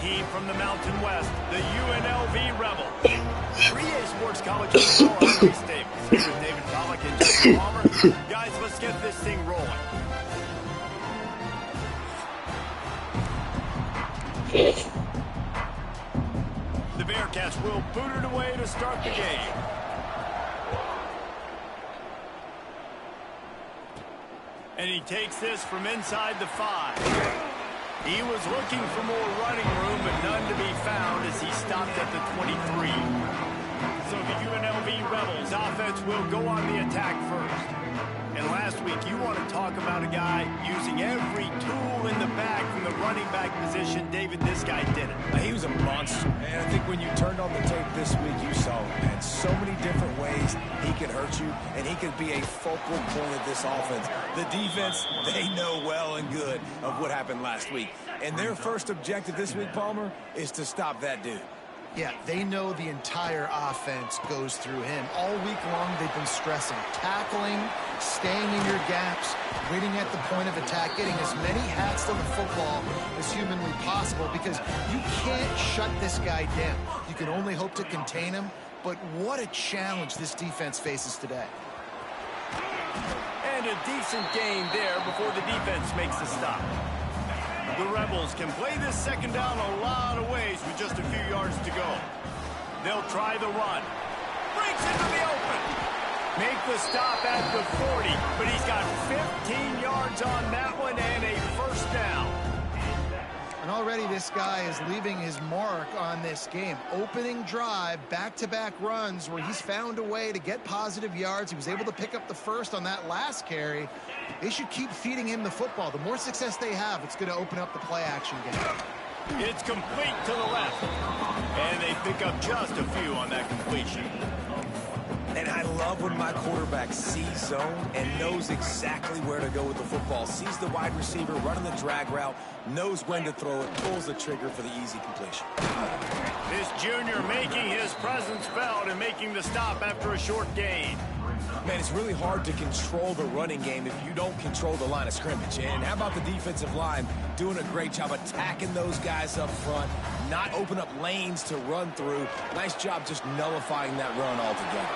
team from the Mountain West, the UNLV Rebels. 3A Sports College Football Update Staples. Here with David Pollack and Justin Palmer. Guys, let's get this thing rolling. The Bearcats will boot it away to start the game. And he takes this from inside the 5. He was looking for more running room, but none to be found as he stopped at the 23. So the UNLV Rebels offense will go on the attack first. And last week, you want to talk about a guy using every tool in the bag from the running back position. David, this guy did it. He was a monster. And I think when you turned on the tape this week, you saw it, man. So many different ways he could hurt you, and he could be a focal point of this offense. The defense, they know well and good of what happened last week. And their first objective this week, Palmer, is to stop that dude. Yeah, they know the entire offense goes through him. All week long, they've been stressing, tackling, staying in your gaps, waiting at the point of attack, getting as many hats to the football as humanly possible because you can't shut this guy down. You can only hope to contain him, but what a challenge this defense faces today. And a decent gain there before the defense makes the stop. The Rebels can play this second down a lot of ways with just a few yards to go. They'll try the run. Breaks into the open. Make the stop at the 40, but he's got 15 yards on that one and a first down. And already this guy is leaving his mark on this game. Opening drive, back-to-back runs where he's found a way to get positive yards. He was able to pick up the first on that last carry. They should keep feeding him the football. The more success they have, it's going to open up the play-action game. It's complete to the left. And they pick up just a few on that completion. And I love when my quarterback sees zone and knows exactly where to go with the football. Sees the wide receiver running the drag route, knows when to throw it, pulls the trigger for the easy completion. This junior making his presence felt and making the stop after a short gain. Man, it's really hard to control the running game if you don't control the line of scrimmage. And how about the defensive line doing a great job attacking those guys up front, not open up lanes to run through. Nice job just nullifying that run altogether.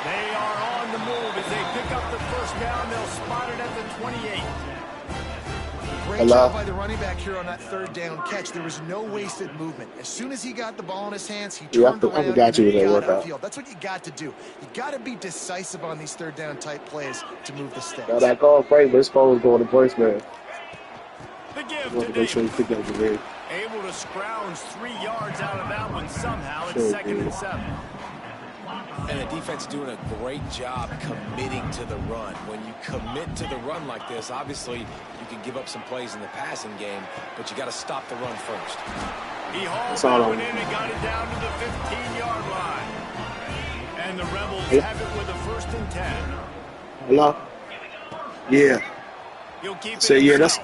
They are on the move as they pick up the first down. They'll spot it at the 28. Great job by the running back here on that third down catch. There was no wasted movement. As soon as he got the ball in his hands, he turned around and got upfield. That's what you got to do. You got to be decisive on these third down type plays to move the sticks. Now that call break, this phone was going to voicemail. The give to David. Able to scrounge 3 yards out of that one somehow. It's second and 7. And the defense doing a great job committing to the run. When you commit to the run like this, obviously you can give up some plays in the passing game, but you got to stop the run first. He hauled that one in and got it down to the 15-yard line. And the Rebels have it with a 1st and 10. Hello? Yeah. He'll keep it. So, yeah, that's...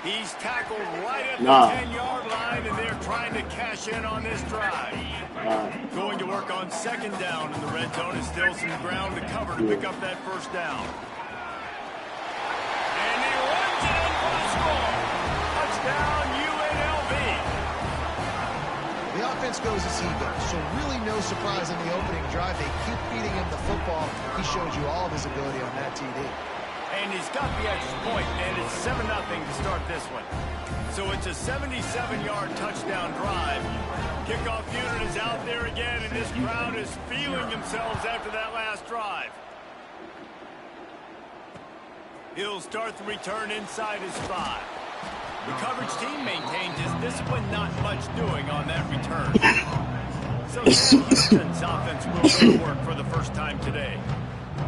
He's tackled right at the 10-yard line, and they're trying to cash in on this drive. Going to work on second down in the red zone. Is still some ground to cover to pick up that first down. And he runs it in for the score. Touchdown, UNLV. The offense goes as he goes, so really no surprise in the opening drive. They keep feeding him the football. He showed you all of his ability on that TD. And he's got the extra point, and it's 7-0 to start this one. So it's a 77-yard touchdown drive. Kickoff unit is out there again, and this crowd is feeling themselves after that last drive. He'll start the return inside his 5. The coverage team maintains his discipline, not much doing on that return. So Houston's offense will go to work for the first time today.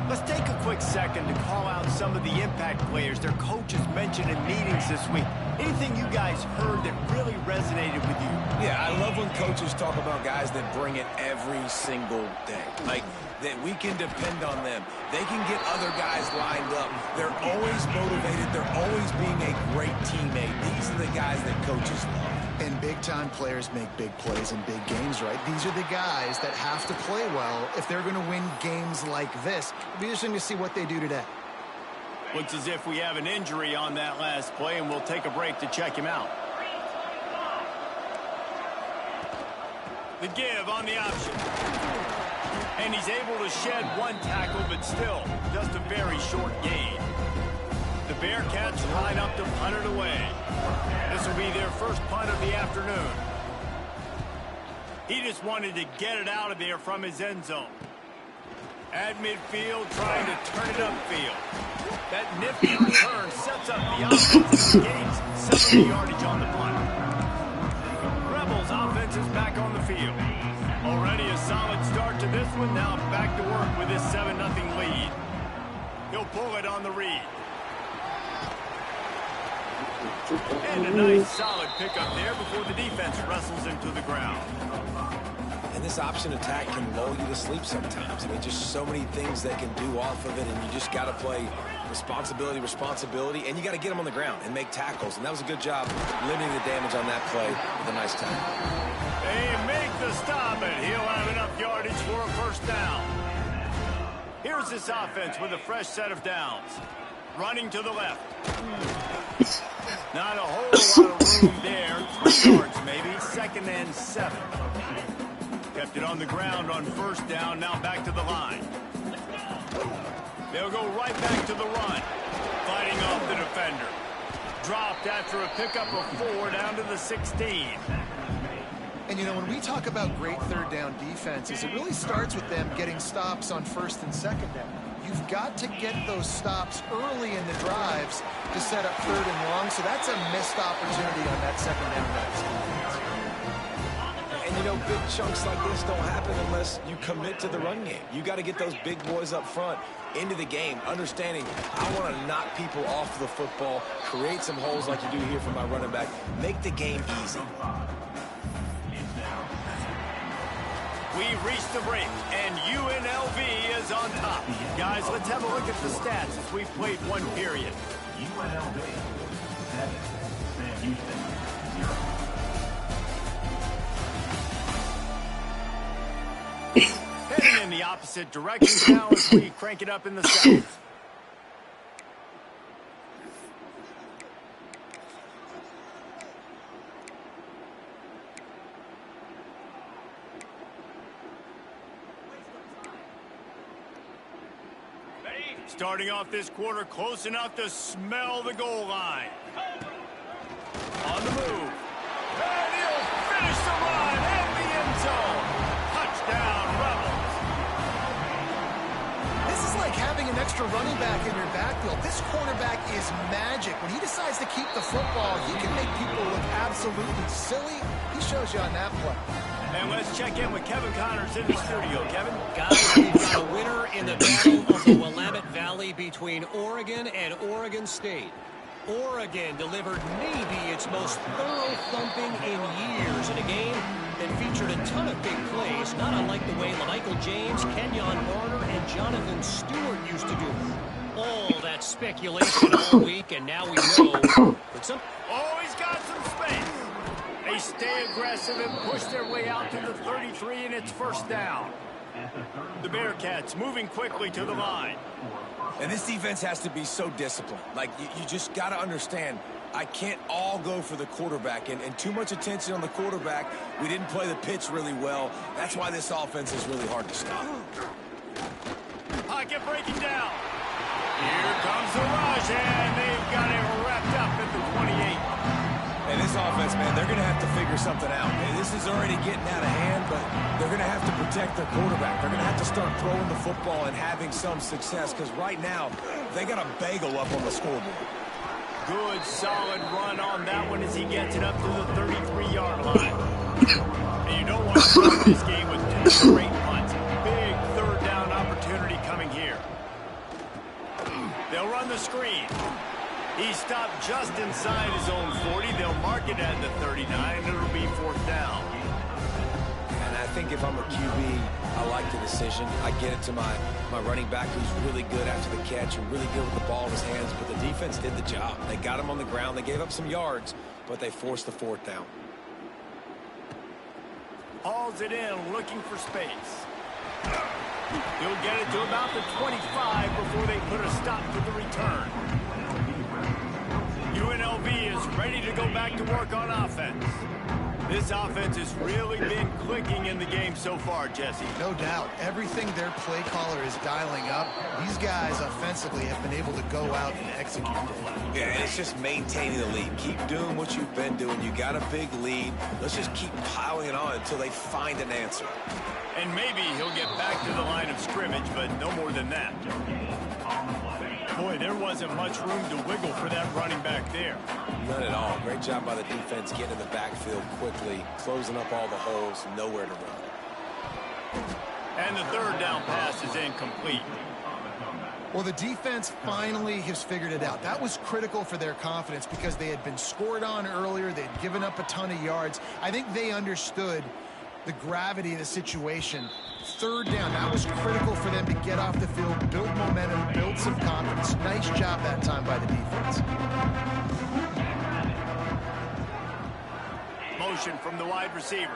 Let's take a quick second to call out some of the impact players their coaches mentioned in meetings this week. Anything you guys heard that really resonated with you? Yeah, I love when coaches talk about guys that bring it every single day. Like, that we can depend on them. They can get other guys lined up. They're always motivated. They're always being a great teammate. These are the guys that coaches love. And big-time players make big plays in big games, right? These are the guys that have to play well if they're going to win games like this. It'll be interesting to see what they do today. Looks as if we have an injury on that last play, and we'll take a break to check him out. The give on the option. And he's able to shed one tackle, but still, just a very short gain. The Bearcats line up to punt it away. This will be their first punt of the afternoon. He just wanted to get it out of there from his end zone. At midfield, trying to turn it upfield. That nifty return sets up the offense and gains 70 yardage on the punt. Rebels offense is back on the field. Already a solid start to this one. Now back to work with this 7-0 lead. He'll pull it on the read. And a nice solid pickup there before the defense wrestles him to the ground. And this option attack can lull you to sleep sometimes. I mean, just so many things they can do off of it, and you just got to play responsibility, and you got to get them on the ground and make tackles. And that was a good job limiting the damage on that play with a nice tackle. They make the stop, and he'll have enough yardage for a first down. Here's this offense with a fresh set of downs. Running to the left. Not a whole lot of room there. 3 yards maybe. 2nd and 7. Kept it on the ground on first down. Now back to the line. They'll go right back to the run. Fighting off the defender. Dropped after a pickup of 4 down to the 16. And, you know, when we talk about great third down defenses, it really starts with them getting stops on 1st and 2nd down. You've got to get those stops early in the drives to set up 3rd and long, so that's a missed opportunity on that 2nd down defense. And, you know, big chunks like this don't happen unless you commit to the run game. You got to get those big boys up front into the game, understanding I want to knock people off the football, create some holes like you do here for my running back, make the game easy. We've reached the break, and UNLV is on top. Guys, let's have a look at the stats as we've played one period. UNLV 7, Sam Houston 0. Heading in the opposite direction now as we crank it up in the 7th. Starting off this quarter close enough to smell the goal line. On the move. And he'll finish the run in the end zone. Touchdown, Rebels. This is like having an extra running back in your backfield. This quarterback is magic. When he decides to keep the football, he can make people look absolutely silly. He shows you on that play. And let's check in with Kevin Connors in the studio. Kevin? Guys, we've got a winner in the battle of the Willamette Valley between Oregon and Oregon State. Oregon delivered maybe its most thorough thumping in years in a game that featured a ton of big plays, not unlike the way LaMichael James, Kenyon Barner, and Jonathan Stewart used to do. All that speculation all week, and now we know that some... Oh, he's got some space. They stay aggressive and push their way out to the 33, and it's first down. The Bearcats moving quickly to the line. And this defense has to be so disciplined. Like, you just got to understand, I can't all go for the quarterback. And too much attention on the quarterback. We didn't play the pitch really well. That's why this offense is really hard to stop. Pocket breaking down. Here comes the rush, and they've got it wrapped up at the 28. And this offense, man, they're going to have to figure something out. And this is already getting out of hand, but they're going to have to protect their quarterback. They're going to have to start throwing the football and having some success, because right now, they got a bagel up on the scoreboard. Good, solid run on that one as he gets it up to the 33-yard line. And you don't want to start this game with 2 straight punts. Big third down opportunity coming here. They'll run the screen. He stopped just inside his own 40. They'll mark it at the 39. It'll be 4th down. And I think if I'm a QB, I like the decision. I get it to my running back, who's really good after the catch and really good with the ball in his hands. But the defense did the job. They got him on the ground. They gave up some yards, but they forced the 4th down. Hauls it in, looking for space. He'll get it to about the 25 before they put a stop to the return. UNLV is ready to go back to work on offense. This offense has really been clicking in the game so far, Jesse. No doubt. Everything their play caller is dialing up, these guys offensively have been able to go out and execute it. Yeah, and it's just maintaining the lead. Keep doing what you've been doing. You got a big lead. Let's just keep piling it on until they find an answer. And maybe he'll get back to the line of scrimmage, but no more than that. Boy, there wasn't much room to wiggle for that running back there. None at all. Great job by the defense getting in the backfield quickly, closing up all the holes, nowhere to run. And the third down pass is incomplete. Well, the defense finally has figured it out. That was critical for their confidence because they had been scored on earlier. They had given up a ton of yards. I think they understood the gravity of the situation. Third down, that was critical for them to get off the field, build momentum, build some confidence. Nice job that time by the defense. Motion from the wide receiver.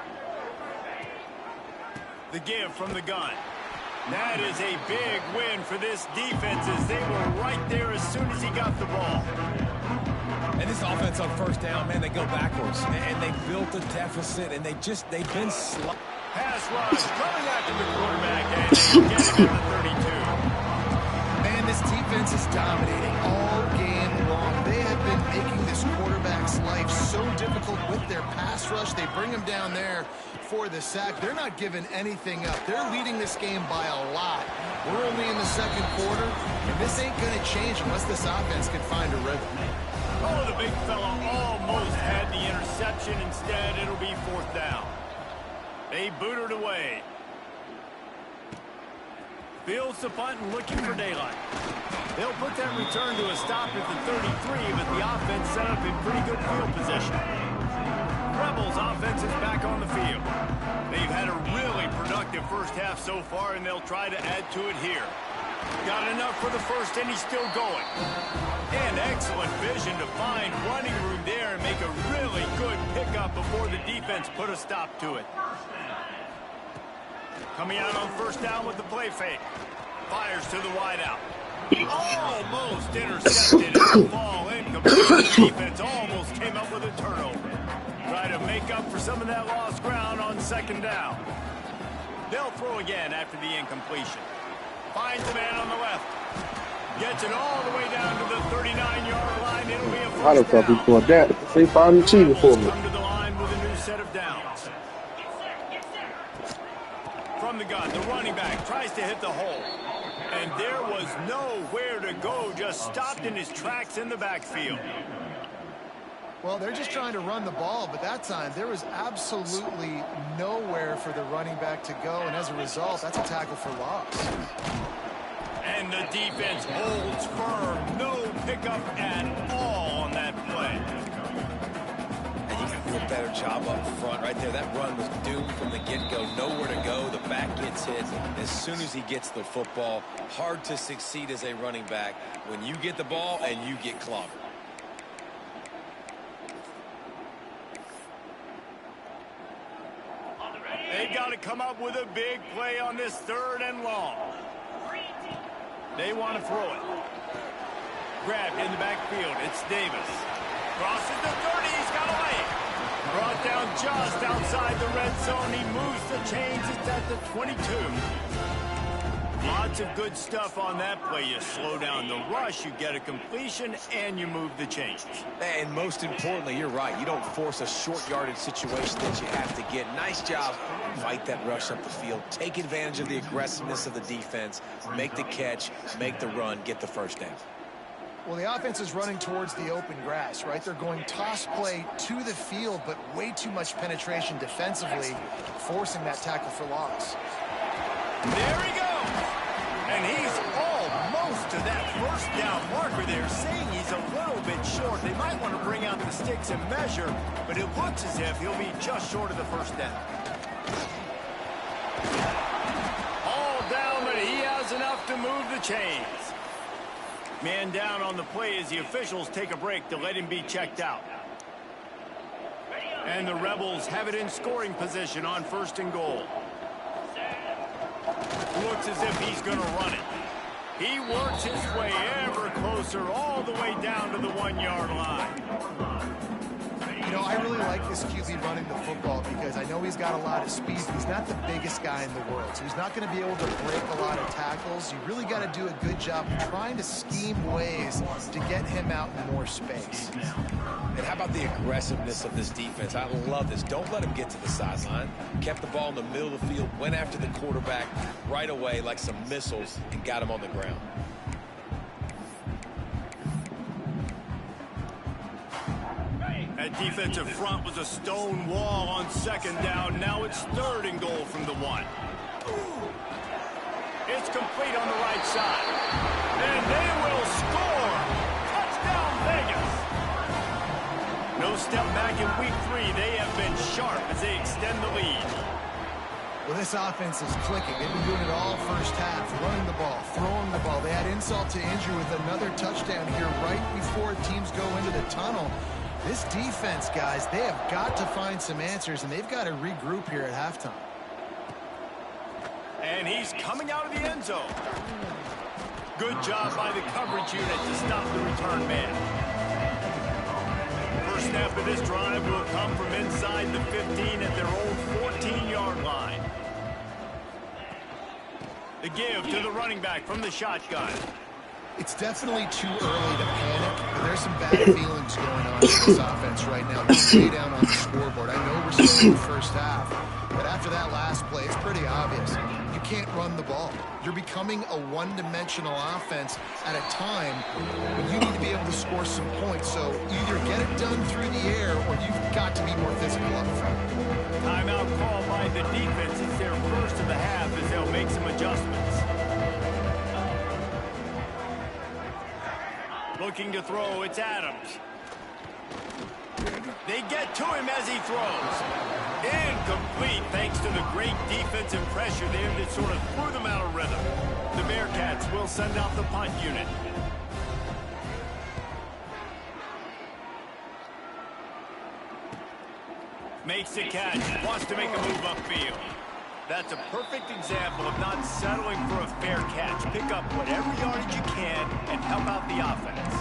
The give from the gun. That is a big win for this defense as they were right there as soon as he got the ball. And this offense on first down, man, they go backwards. And they built a deficit, and they've been slow. Pass rush coming after the quarterback, and they get him at the 32. Man, this defense is dominating all game long. They have been making this quarterback's life so difficult with their pass rush. They bring him down there for the sack. They're not giving anything up. They're leading this game by a lot. We're only in the second quarter, and this ain't going to change unless this offense can find a rhythm. Oh, the big fella almost had the interception. Instead, it'll be fourth down. They boot it away. Fields the punt and looking for daylight. They'll put that return to a stop at the 33, but the offense set up in pretty good field position. Rebels offense is back on the field. They've had a really productive first half so far, and they'll try to add to it here. Got enough for the first, and he's still going. And excellent vision to find running room there and make a really good pickup before the defense put a stop to it. Coming out on first down with the play fake. Fires to the wideout. Almost intercepted and the ball incomplete. The defense almost came up with a turnover. Try to make up for some of that lost ground on second down. They'll throw again after the incompletion. Finds the man on the left. Gets it all the way down to the 39-yard line. It'll be a I don't first know down. for that. They found the cheating for me. Come to the line with a new set of downs. From the gun, the running back tries to hit the hole. And there was nowhere to go, just stopped in his tracks in the backfield. Well, they're just trying to run the ball, but that time there was absolutely nowhere for the running back to go, and as a result, that's a tackle for loss. And the defense holds firm. No pickup at all on that play. And you can do a better job up front right there. That run was doomed from the get-go. Nowhere to go. The back gets hit as soon as he gets the football. Hard to succeed as a running back when you get the ball and you get clobbered. They've got to come up with a big play on this third and long. They want to throw it. Grabbed in the backfield. It's Davis. Crosses the 30. He's got away. Brought down just outside the red zone. He moves the chains. It's at the 22. Lots of good stuff on that play. You slow down the rush, you get a completion, and you move the chains. And most importantly, you're right. You don't force a short yardage situation that you have to get. Nice job. Fight that rush up the field. Take advantage of the aggressiveness of the defense. Make the catch. Make the run. Get the first down. Well, the offense is running towards the open grass, right? They're going toss play to the field, but way too much penetration defensively, forcing that tackle for loss. There he goes. And he's almost to that first down marker there, saying he's a little bit short. They might want to bring out the sticks and measure, but it looks as if he'll be just short of the first down. All down, but he has enough to move the chains. Man down on the play as the officials take a break to let him be checked out. And the Rebels have it in scoring position on first and goal. Looks as if he's going to run it. He works his way ever closer all the way down to the 1-yard line. You know, I really like this QB running the football because I know he's got a lot of speed, but he's not the biggest guy in the world. So he's not going to be able to break a lot of tackles. You really got to do a good job of trying to scheme ways to get him out in more space. And how about the aggressiveness of this defense? I love this. Don't let him get to the sideline. Kept the ball in the middle of the field, went after the quarterback right away like some missiles and got him on the ground. That defensive front was a stone wall on second down. Now it's 3rd and goal from the 1. It's complete on the right side. And they will score. Touchdown, Vegas. No step back in week 3. They have been sharp as they extend the lead. Well, this offense is clicking. They've been doing it all first half, running the ball, throwing the ball. They had insult to injury with another touchdown here right before teams go into the tunnel. This defense, guys, they have got to find some answers, and they've got to regroup here at halftime. And he's coming out of the end zone. Good job by the coverage unit to stop the return man. First snap of this drive will come from inside the 15 at their own 14-yard line. The give to the running back from the shotgun. It's definitely too early to panic, but there's some bad feelings going on in this offense right now. They're way down on the scoreboard. I know we're still in the first half, but after that last play, it's pretty obvious. You can't run the ball. You're becoming a one-dimensional offense at a time when you need to be able to score some points. So either get it done through the air or you've got to be more physical up front. Timeout call by the defense. It's their first of the half as they'll make some adjustments. Looking to throw, it's Adams. They get to him as he throws. Incomplete thanks to the great defensive pressure there that sort of threw them out of rhythm. The Bearcats will send out the punt unit. Makes the catch, wants to make a move upfield. That's a perfect example of not settling for a fair catch. Pick up whatever yardage you can and help out the offense.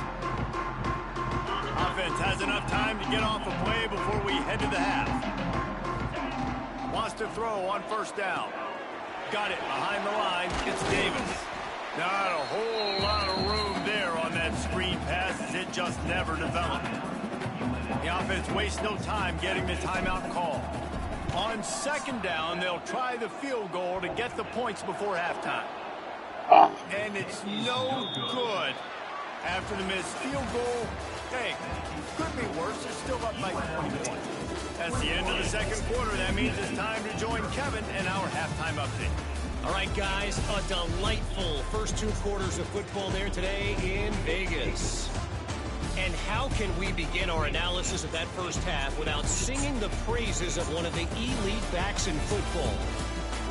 Offense has enough time to get off a play before we head to the half. Wants to throw on first down. Got it behind the line. It's Davis. Not a whole lot of room there on that screen pass as it just never developed. The offense wastes no time getting the timeout call. On second down, they'll try the field goal to get the points before halftime. And it's no good. After the missed field goal, hey, could be worse. They're still up by 20 points. That's the end of the second quarter. That means it's time to join Kevin and our halftime update. All right, guys, a delightful first 2 quarters of football there today in Vegas. And how can we begin our analysis of that first half without singing the praises of one of the elite backs in football?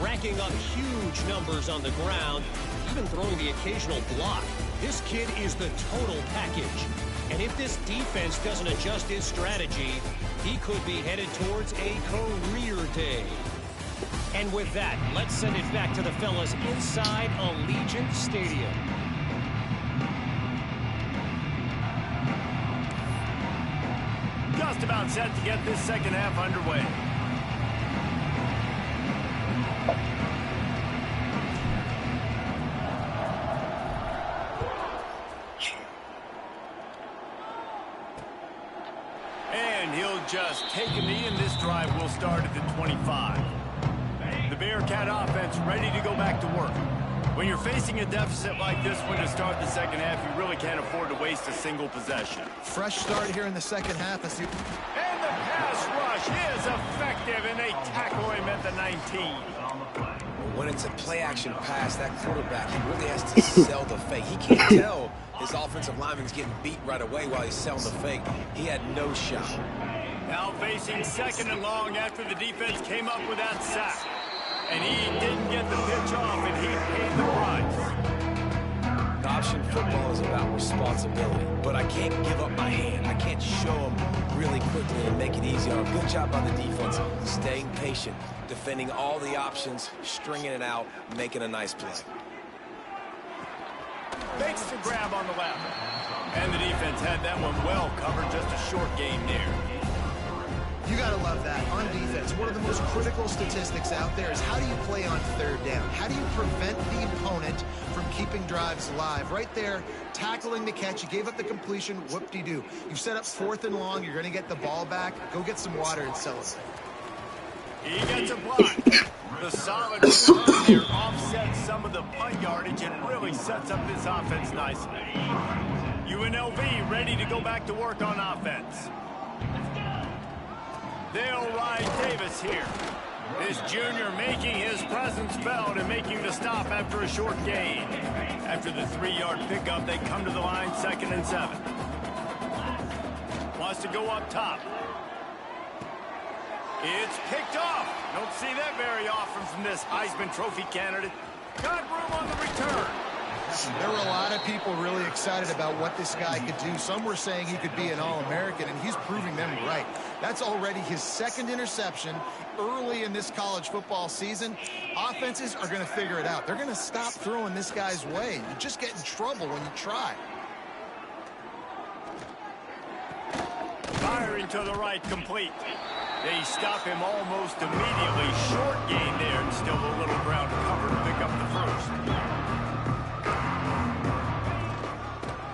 Racking up huge numbers on the ground, even throwing the occasional block. This kid is the total package. And if this defense doesn't adjust his strategy, he could be headed towards a career day. And with that, let's send it back to the fellas inside Allegiant Stadium. Just about set to get this second half underway. And he'll just take a knee, and this drive will start at the 25. The Bearcat offense ready to go back to work. When you're facing a deficit like this one to start the second half, you really can't afford to waste a single possession. Fresh start here in the second half. And the pass rush is effective, and they tackle him at the 19. When it's a play-action pass, that quarterback, he really has to sell the fake. He can't tell his offensive lineman's getting beat right away while he's selling the fake. He had no shot. Now facing second and long after the defense came up with that sack. And he didn't get the pitch off, and he paid the price. Option football is about responsibility, but I can't give up my hand. I can't show him really quickly and make it easy on him. Good job by the defense, staying patient, defending all the options, stringing it out, making a nice play. Makes the grab on the left. And the defense had that one well covered, just a short gain there. You got to love that. On defense, one of the most critical statistics out there is how do you play on third down? How do you prevent the opponent from keeping drives alive? Right there, tackling the catch. You gave up the completion. Whoop-de-doo. You've set up 4th and long. You're going to get the ball back. Go get some water and celebrate. He gets a block. The solid return here offsets some of the punt yardage and really sets up this offense nicely. UNLV ready to go back to work on offense. They'll ride Davis here. This junior making his presence felt and making the stop after a short gain. After the 3-yard pickup, they come to the line 2nd and 7. Wants to go up top. It's picked off. Don't see that very often from this Heisman Trophy candidate. Got room on the return. There were a lot of people really excited about what this guy could do. Some were saying he could be an All-American, and he's proving them right. That's already his 2nd interception early in this college football season. Offenses are going to figure it out. They're going to stop throwing this guy's way. You just get in trouble when you try. Firing to the right, complete. They stop him almost immediately. Short gain there, and still a little ground cover to pick up the first.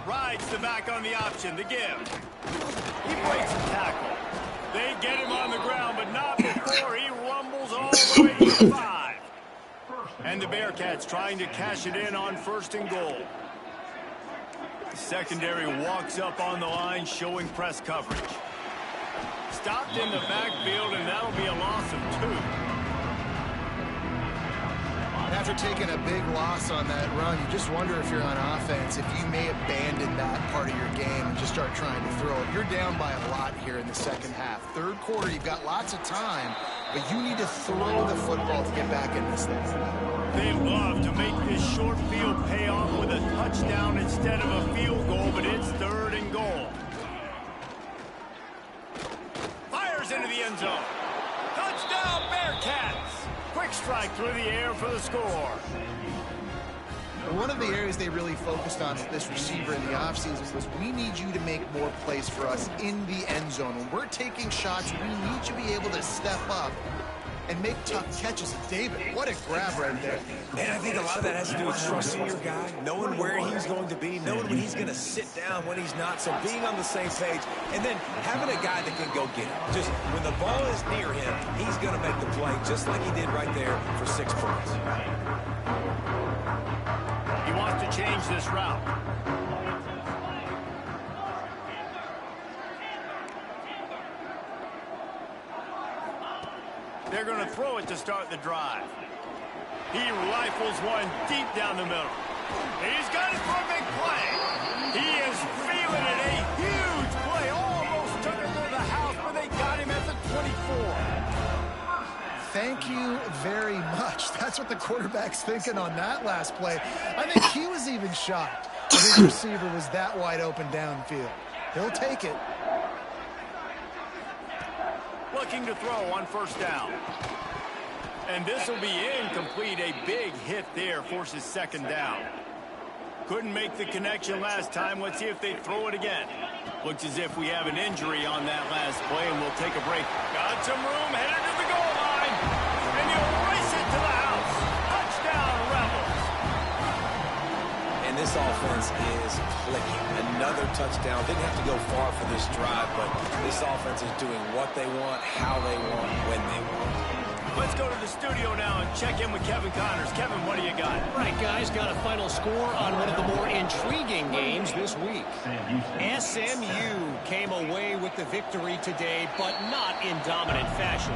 Rides the back on the option, the give. He breaks the tackle. They get him on the ground, but not before he rumbles all the way to 5. And the Bearcats trying to cash it in on 1st and goal. The secondary walks up on the line, showing press coverage. Stopped in the backfield, and that'll be a loss of 2. After taking a big loss on that run, you just wonder if you're on offense, if you may abandon that part of your game and just start trying to throw it. You're down by a lot here in the 2nd half. 3rd quarter, you've got lots of time, but you need to throw the football to get back in this thing. They love to make this short field pay off with a touchdown instead of a field goal, but it's 3rd and goal. Fires into the end zone. Touchdown, Bearcats! Quick strike through the air for the score. One of the areas they really focused on with this receiver in the offseason was we need you to make more plays for us in the end zone. When we're taking shots, we need you to be able to step up and make tough catches. David, what a grab right there. And I think a lot of that has to do with trusting your guy, knowing where he's going to be, knowing when he's going to sit down, when he's not. So being on the same page, and then having a guy that can go get it. Just when the ball is near him, he's going to make the play, just like he did right there for 6 points. He wants to change this route. They're going to throw it to start the drive. He rifles one deep down the middle. He's got it for a big play. He is feeling it. A huge play. Almost took him to the house, but they got him at the 24. Thank you very much. That's what the quarterback's thinking on that last play. I think he was even shocked that his receiver was that wide open downfield. He'll take it. Looking to throw on 1st down. And this will be incomplete. A big hit there forces 2nd down. Couldn't make the connection last time. Let's see if they throw it again. Looks as if we have an injury on that last play, and we'll take a break. Got some room, headed to the goal line. And you'll race it to the house. Touchdown, Rebels. And this offense is clicking. Another touchdown. Didn't have to go far for this drive, but this offense is doing what they want, how they want, when they want. Let's go to the studio now and check in with Kevin Connors. Kevin, what do you got? Right, guys, got a final score on one of the more intriguing games this week. SMU came away with the victory today, but not in dominant fashion.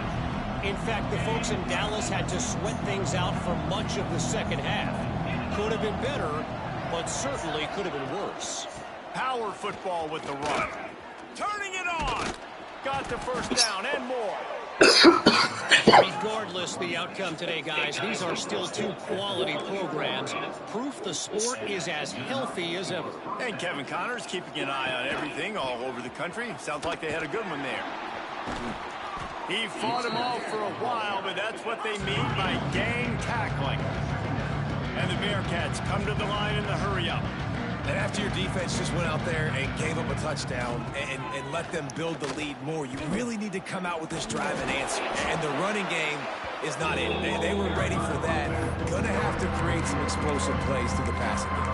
In fact, the folks in Dallas had to sweat things out for much of the 2nd half. Could have been better, but certainly could have been worse. Power football with the run. Turning it on. Got the 1st down and more. Regardless the outcome today, guys, these are still 2 quality programs. Proof the sport is as healthy as ever. And Kevin Connors keeping an eye on everything all over the country. Sounds like they had a good one there. He fought him off for a while, but that's what they mean by gang tackling. And the Bearcats come to the line in the hurry-up. And after your defense just went out there and gave up a touchdown and let them build the lead more, you really need to come out with this drive and answer. And the running game is not in. They were ready for that. Going to have to create some explosive plays through the passing game.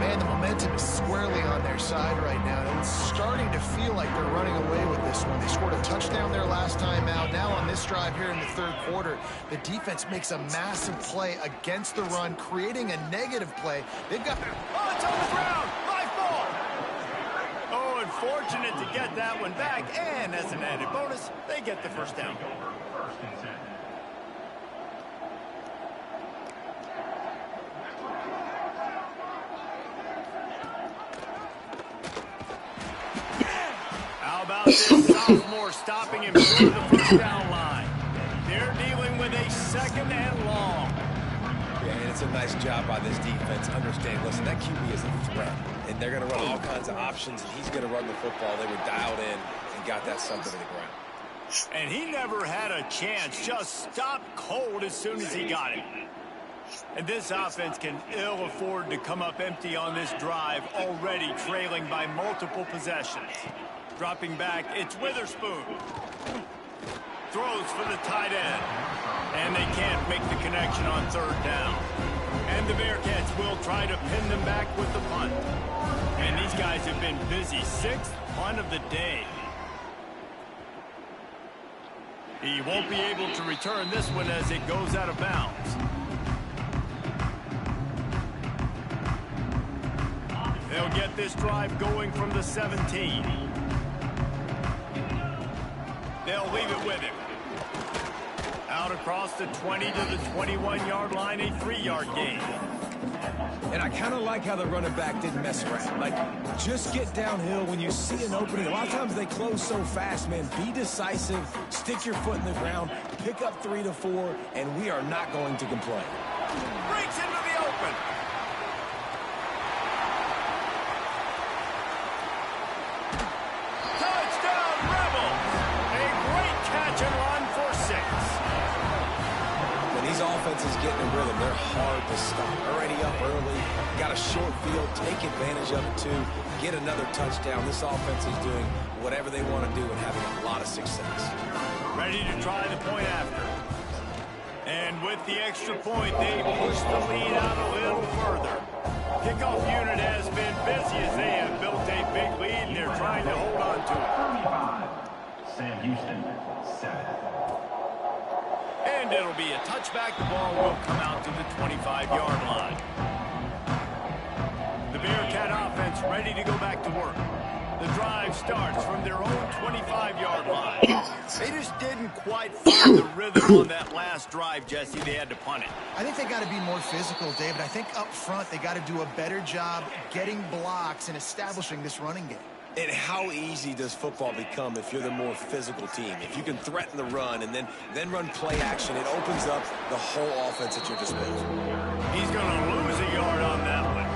Man, the momentum is squarely on their side right now. And it's starting to feel like they're running away with this one. They scored a touchdown their last time out. Now on this drive here in the third quarter, the defense makes a massive play against the run, creating a negative play. They've got... Oh, it's on the ground. Live ball. Oh, unfortunate to get that one back. And as an added bonus, they get the first down. First and 10. How about this sophomore stopping him short of the first down line? They're dealing with a second and long. Yeah, and it's a nice job by this defense. Understand, listen, that QB is a threat. And they're going to run all kinds of options, and he's going to run the football. They were dialed in and got that something to the ground. And he never had a chance. Just stopped cold as soon as he got it. And this offense can ill afford to come up empty on this drive, already trailing by multiple possessions. Dropping back, it's Witherspoon. Throws for the tight end. And they can't make the connection on third down. And the Bearcats will try to pin them back with the punt. And these guys have been busy. Sixth punt of the day. He won't be able to return this one as it goes out of bounds. They'll get this drive going from the 17. They'll leave it with him. Out across the 20 to the 21-yard line, a 3-yard gain. And I kind of like how the running back didn't mess around. Like, just get downhill when you see an opening. A lot of times they close so fast, man. Be decisive, stick your foot in the ground, pick up 3 to 4, and we are not going to complain. Breaks into the open. Touchdown, Rebels. A great catch and run for 6. When these offenses get in a rhythm, they're hard to stop. Already up early, got a short field, take advantage of it too, get another touchdown. This offense is doing whatever they want to do and having a lot of success. Ready to try the point after. And with the extra point, they push the lead out a little further. Kickoff unit has been busy as they have built a big lead, and they're trying to hold on to it. 35. Sam Houston, 7. And it'll be a touchback. The ball will come out to the 25-yard line. The Bearcat offense ready to go back to work. The drive starts from their own 25-yard line. They just didn't quite find the rhythm on that last drive, Jesse. They had to punt it. I think they got to be more physical, David. I think up front they got to do a better job getting blocks and establishing this running game. And how easy does football become if you're the more physical team? If you can threaten the run and then run play action, it opens up the whole offense at your disposal. He's going to lose a yard on that one.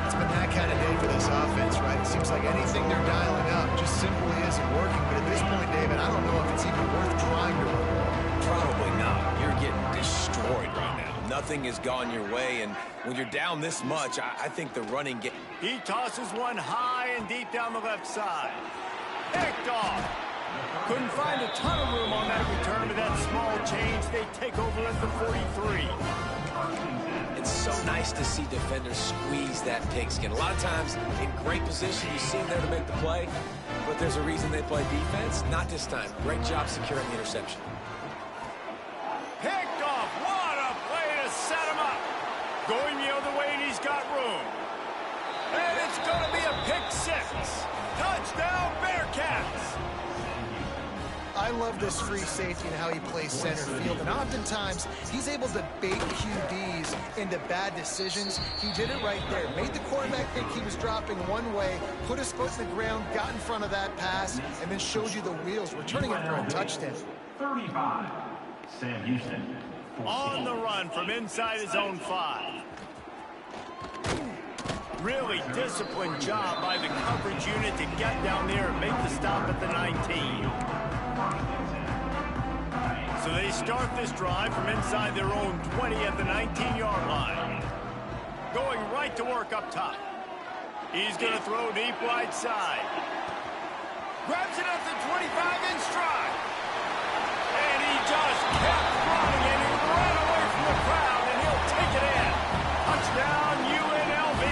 It's been that kind of day for this offense, right? It seems like anything they're dialing up just simply isn't working. But at this point, David, I don't know if it's even worth trying to run. Probably not. You're getting destroyed right now. Nothing has gone your way, and when you're down this much, I think the running game... He tosses one high and deep down the left side. Picked off. Couldn't find a ton of room on that return, but that small change, they take over at the 43. It's so nice to see defenders squeeze that pigskin. A lot of times, in great position, you see them there to make the play, but there's a reason they play defense. Not this time. Great job securing the interception. Picked off. What a play to set him up. Going the other way, and he's got room. And it's going to be a pick 6. Touchdown, Bearcats. I love this free safety and how he plays center field. And oftentimes, he's able to bait QBs into bad decisions. He did it right there. Made the quarterback think he was dropping one way, put his foot in the ground, got in front of that pass, and then showed you the wheels, returning it for a touchdown. 35. Sam Houston, 14. On the run from inside his own 5. Really disciplined job by the coverage unit to get down there and make the stop at the 19. So they start this drive from inside their own 20 at the 19-yard line. going right to work up top. He's going to throw deep right side. Grabs it at the 25 in stride. And he just kept running, and he ran away from the crowd, and he'll take it in. Touchdown, UNLV.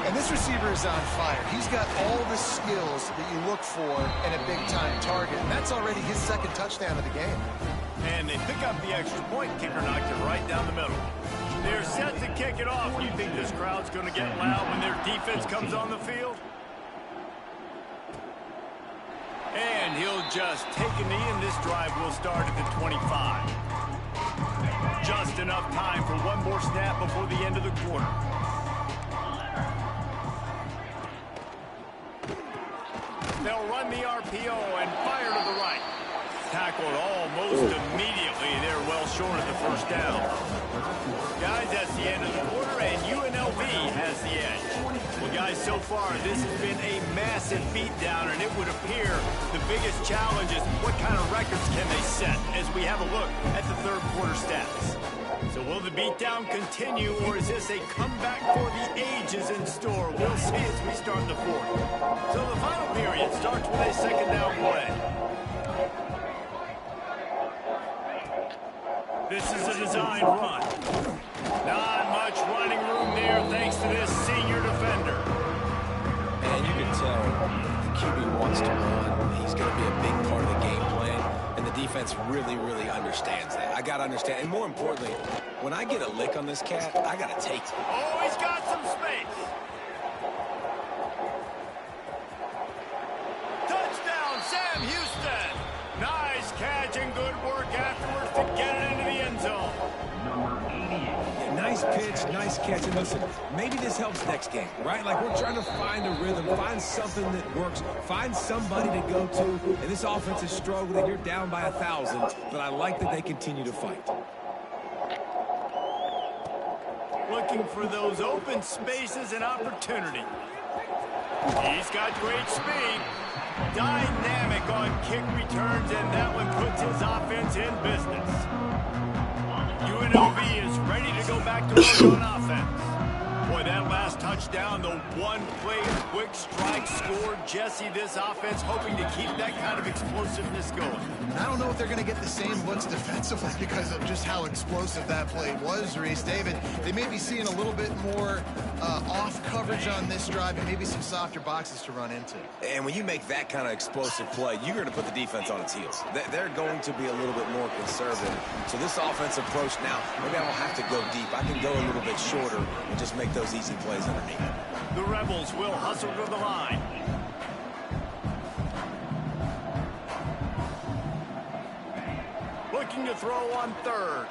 And this receiver is on fire. He's got all the skills that you look for in a big-time target, and that's already his second touchdown of the game. And they pick up the extra point. Kicker knocked it right down the middle. They're set to kick it off. You think this crowd's going to get loud when their defense comes on the field? And he'll just take a knee, and this drive will start at the 25. Just enough time for one more snap before the end of the quarter. They'll run the RPO and fire to the right. Tackled almost immediately. They're well short of the first down. Guys, that's the end of the quarter, and UNLV has the edge. Well, guys, so far, this has been a massive beatdown, and it would appear the biggest challenge is what kind of records can they set as we have a look at the third quarter stats. So will the beatdown continue, or is this a comeback for the ages in store? We'll see as we start the fourth. So the final period starts with a second down play. This is a design run. Not much running room there thanks to this senior defender. And you can tell the QB wants to run. He's going to be a big part of the game plan. And the defense really, really understands that. I got to understand. And more importantly, when I get a lick on this cat, I got to take it. Oh, he's got some space. Touchdown, Sam Houston. Nice catch and good work afterwards to get it into the end zone. Yeah, nice pitch, nice catch. And listen, maybe this helps next game, right? Like we're trying to find a rhythm, find something that works, find somebody to go to. And this offense is struggling. You're down by 1,000, but I like that they continue to fight. Looking for those open spaces and opportunity. He's got great speed. Dynamic on kick returns, and that one puts his offense in business. UNLV is ready to go back to work on offense. Boy, that last touchdown, the one-play quick strike scored. Jesse, this offense hoping to keep that kind of explosiveness going. I don't know if they're going to get the same looks defensively because of just how explosive that play was, Reese. David, they may be seeing a little bit more off coverage on this drive and maybe some softer boxes to run into. And when you make that kind of explosive play, you're going to put the defense on its heels. They're going to be a little bit more conservative. So this offensive approach now, maybe I don't have to go deep. I can go a little bit shorter and just make those easy plays underneath. The Rebels will hustle to the line. Looking to throw on third.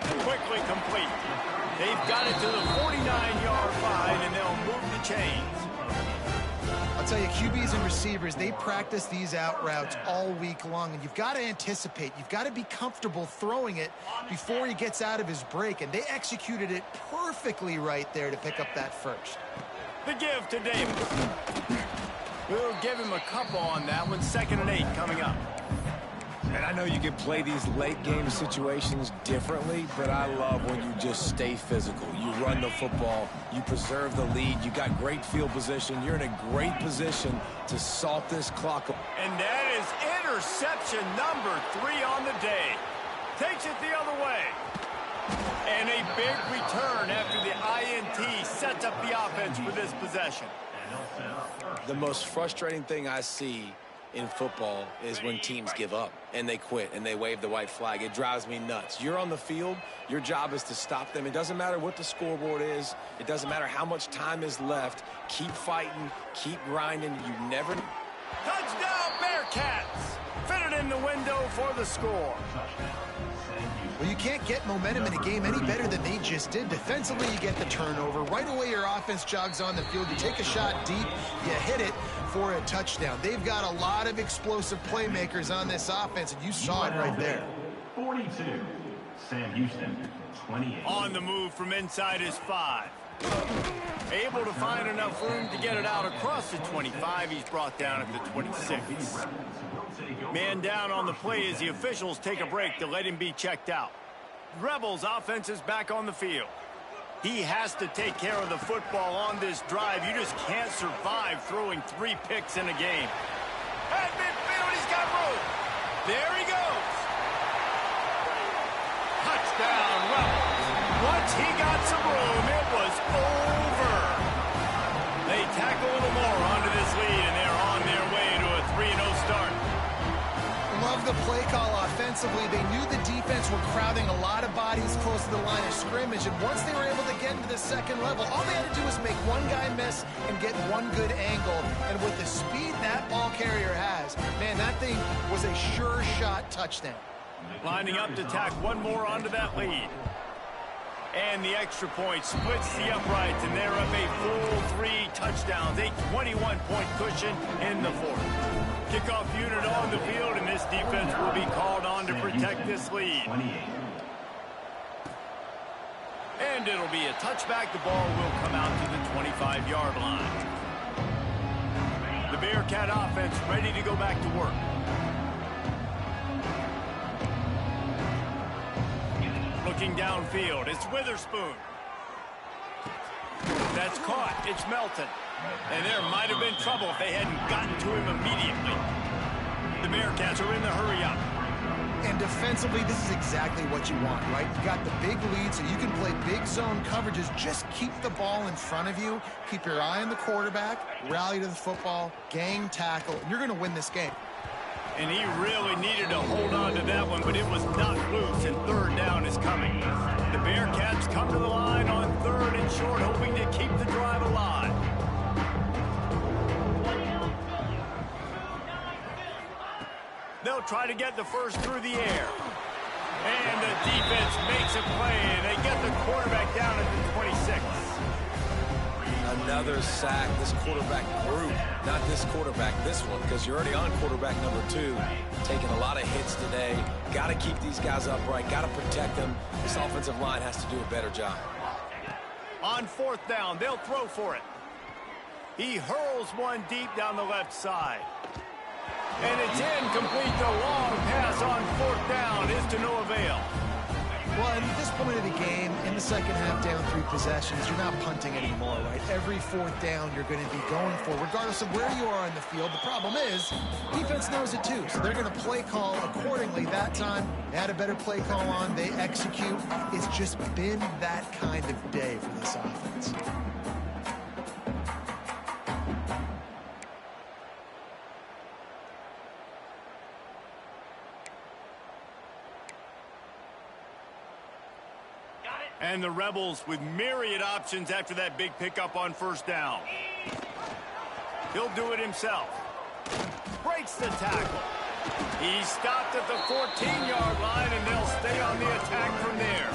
Quickly complete. They've got it to the 49-yard line, and they'll move the chains. I'll tell you, QBs and receivers, they practice these out routes all week long, and you've got to anticipate. You've got to be comfortable throwing it before he gets out of his break, and they executed it perfectly right there to pick up that first. The give to Davis. We'll give him a couple on that one. 2nd and 8 coming up. And I know you can play these late-game situations differently, but I love when you just stay physical. You run the football, you preserve the lead, you got great field position, you're in a great position to salt this clock. And that is interception number 3 on the day. Takes it the other way. And a big return after the INT sets up the offense for this possession. The most frustrating thing I see in football is when teams give up and they quit and they wave the white flag. It drives me nuts. You're on the field. Your job is to stop them. It doesn't matter what the scoreboard is. It doesn't matter how much time is left. Keep fighting. Keep grinding. You never... Touchdown, Bearcats! Fitted in the window for the score. Well, you can't get momentum in a game any better than they just did. Defensively, you get the turnover. Right away, your offense jogs on the field. You take a shot deep. You hit it for a touchdown. They've got a lot of explosive playmakers on this offense, and you saw it right there. 42, Sam Houston, 28. On the move from inside his 5. Able to find enough room to get it out across the 25. He's brought down at the 26. Man down on the play as the officials take a break to let him be checked out. Rebels offense is back on the field. He has to take care of the football on this drive. You just can't survive throwing 3 picks in a game. At midfield, he's got room. There he goes. Touchdown, Rebels. Once he got some room, it was over. They tack a little more onto this lead, and they're on their way to a 3-0 start. Love the play call offensively. They knew the defense were crowding a lot of bodies close to the line of scrimmage, and once they were able to get into the second level, all they had to do was make one guy miss and get one good angle. And with the speed that ball carrier has, man, that thing was a sure shot touchdown. Lining up to tack one more onto that lead. And the extra point splits the uprights, and they're up a full 3 touchdowns, a 21-point cushion in the fourth. Kickoff unit on the field, and this defense will be called on to protect this lead. And it'll be a touchback. The ball will come out to the 25-yard line. The Bearcat offense ready to go back to work. Looking downfield, it's Witherspoon. That's caught. It's Melton. And there might have been trouble if they hadn't gotten to him immediately. The Bearcats are in the hurry-up. And defensively, this is exactly what you want, right? You got the big lead, so you can play big zone coverages. Just keep the ball in front of you. Keep your eye on the quarterback. Rally to the football. Gang tackle. And you're going to win this game. And he really needed to hold on to that one, but it was not loose, and third down is coming. The Bearcats come to the line on 3rd and short, hoping to keep the drive alive. They'll try to get the first through the air. And the defense makes a play, and they get the quarterback down at the 26. Another sack. This quarterback group, not this quarterback, this one, because you're already on quarterback number 2. Taking a lot of hits today. Got to keep these guys upright. Got to protect them. This offensive line has to do a better job. On 4th down, they'll throw for it. He hurls one deep down the left side. And it's incomplete. The long pass on 4th down is to no avail. Well, at this point of the game, in the second half, down 3 possessions, you're not punting anymore, right? Every 4th down you're going to be going for, regardless of where you are on the field. The problem is, defense knows it too, so they're going to play call accordingly. That time, they had a better play call on. They execute. It's just been that kind of day for this offense. And the Rebels with myriad options after that big pickup on 1st down. He'll do it himself. Breaks the tackle. He stopped at the 14-yard line, and they'll stay on the attack from there.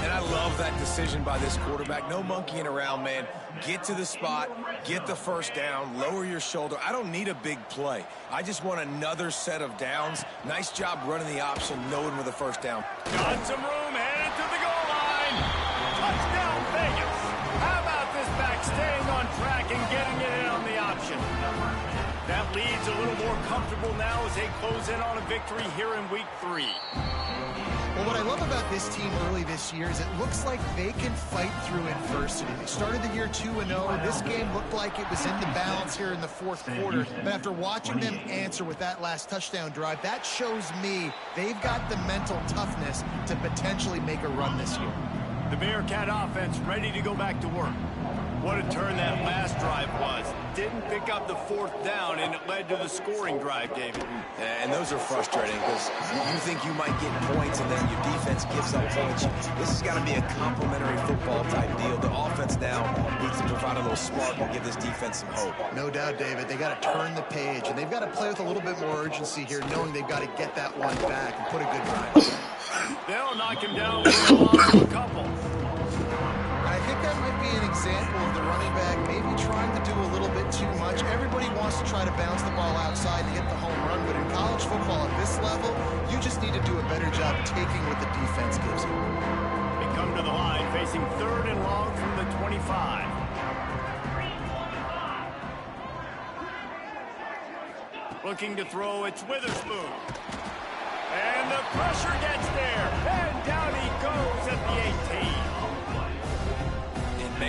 And I love that decision by this quarterback. No monkeying around, man. Get to the spot, get the first down, lower your shoulder. I don't need a big play. I just want another set of downs. Nice job running the option, knowing with the first down. Got some room, headed to the goal line. Touchdown, Vegas. How about this back staying on track and getting it in on the option? That lead's a little more comfortable now as they close in on a victory here in week 3. Well, what I love about this team early this year is it looks like they can fight through adversity. They started the year 2-0. This game looked like it was in the balance here in the 4th quarter. But after watching them answer with that last touchdown drive, that shows me they've got the mental toughness to potentially make a run this year. The Bearcat offense ready to go back to work. What a turn that last drive was. Didn't pick up the 4th down, and it led to the scoring drive, David. And those are frustrating because you think you might get points and then your defense gives up points. This has got to be a complementary football type deal. The offense now needs to provide a little spark and give this defense some hope. No doubt, David. They got to turn the page, and they've got to play with a little bit more urgency here, knowing they've got to get that one back and put a good drive. They'll knock him down with a loss of a couple. I think that might be an example of the running back maybe trying to do a little bit too much. Everybody wants to try to bounce the ball outside to get the home run, but in college football at this level, you just need to do a better job taking what the defense gives you. They come to the line facing 3rd and long from the 25. Looking to throw, it's Witherspoon. And the pressure gets there. And down he goes at the 18.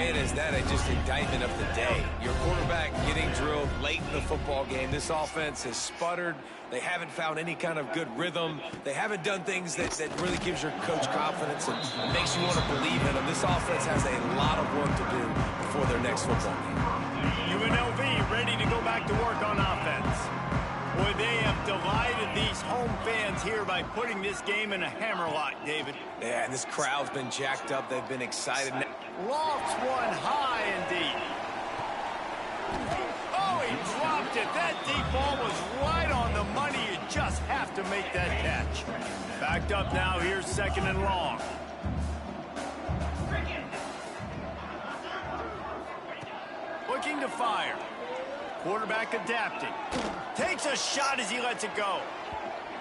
Man, is that just indictment of the day. Your quarterback getting drilled late in the football game. This offense has sputtered. They haven't found any kind of good rhythm. They haven't done things that really gives your coach confidence and makes you want to believe in them. This offense has a lot of work to do before their next football game. UNLV ready to go back to work on offense. Boy, they have delighted these home fans here by putting this game in a hammerlock, David. Yeah, and this crowd's been jacked up. They've been excited. Lofts one high and deep. Oh, he dropped it. That deep ball was right on the money. You just have to make that catch. Backed up now. Here's 2nd and long. Looking to fire. Quarterback adapting. Takes a shot as he lets it go.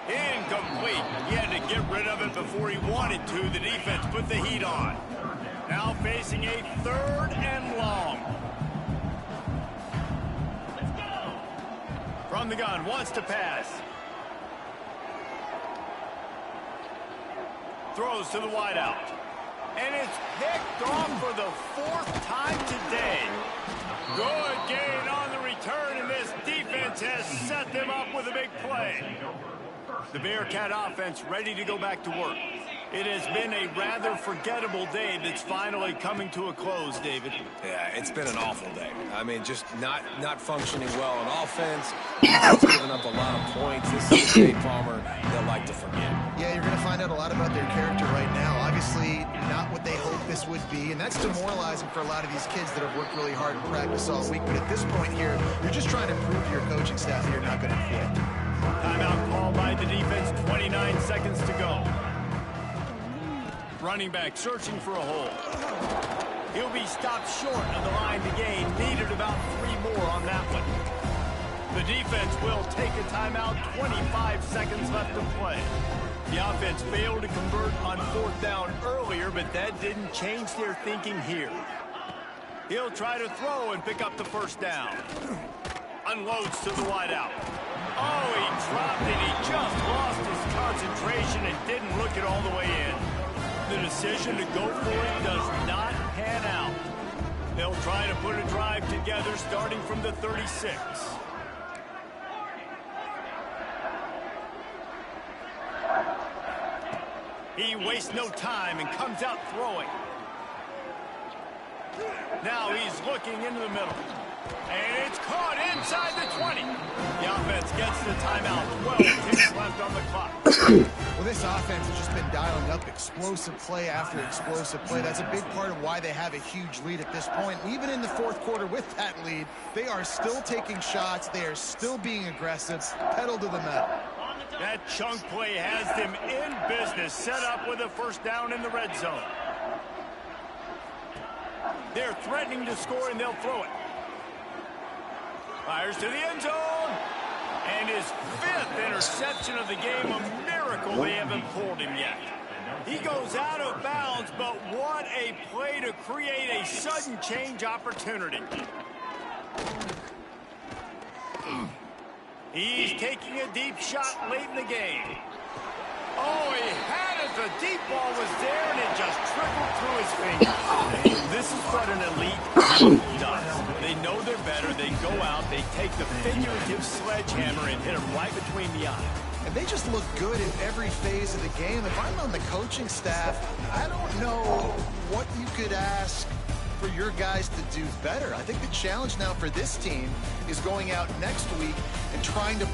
Incomplete. He had to get rid of it before he wanted to. The defense put the heat on. Now facing a 3rd and long. From the gun, wants to pass. Throws to the wideout. And it's picked off for the 4th time today. Good gain on the return, and this defense has set them up with a big play. The Bearcat offense ready to go back to work. It has been a rather forgettable day that's finally coming to a close, David. Yeah, it's been an awful day. I mean, just not functioning well on offense. He's given up a lot of points. This is a Palmer they'll like to forget. Yeah, you're going to find out a lot about their character right now. Obviously, not what they hoped this would be, and that's demoralizing for a lot of these kids that have worked really hard in practice all week. But at this point here, you're just trying to prove to your coaching staff that you're not going to quit. Timeout called by the defense, 29 seconds to go. Running back searching for a hole. He'll be stopped short of the line to gain. Needed about 3 more on that one. The defense will take a timeout. 25 seconds left to play. The offense failed to convert on 4th down earlier, but that didn't change their thinking here. He'll try to throw and pick up the 1st down. Unloads to the wideout. Oh, he dropped it. He just lost his concentration and didn't look it all the way in. The decision to go for it does not pan out. They'll try to put a drive together starting from the 36. He wastes no time and comes out throwing. Now he's looking into the middle. And it's caught inside the 20. The offense gets the timeout. 12 ticks left on the clock. Well, this offense has just been dialing up explosive play after explosive play. That's a big part of why they have a huge lead at this point. Even in the 4th quarter with that lead, they are still taking shots. They are still being aggressive. Pedal to the metal. That chunk play has them in business. Set up with a 1st down in the red zone. They're threatening to score, and they'll throw it. Fires to the end zone. And his 5th interception of the game. A miracle they haven't pulled him yet. He goes out of bounds, but what a play to create a sudden change opportunity. He's taking a deep shot late in the game. Oh, he had it. The deep ball was there, and it just trickled through his fingers. This is what an elite does. They know they're better. They go out. They take the figurative sledgehammer and hit him right between the eyes. And they just look good in every phase of the game. If I'm on the coaching staff, I don't know what you could ask for your guys to do better. I think the challenge now for this team is going out next week and trying to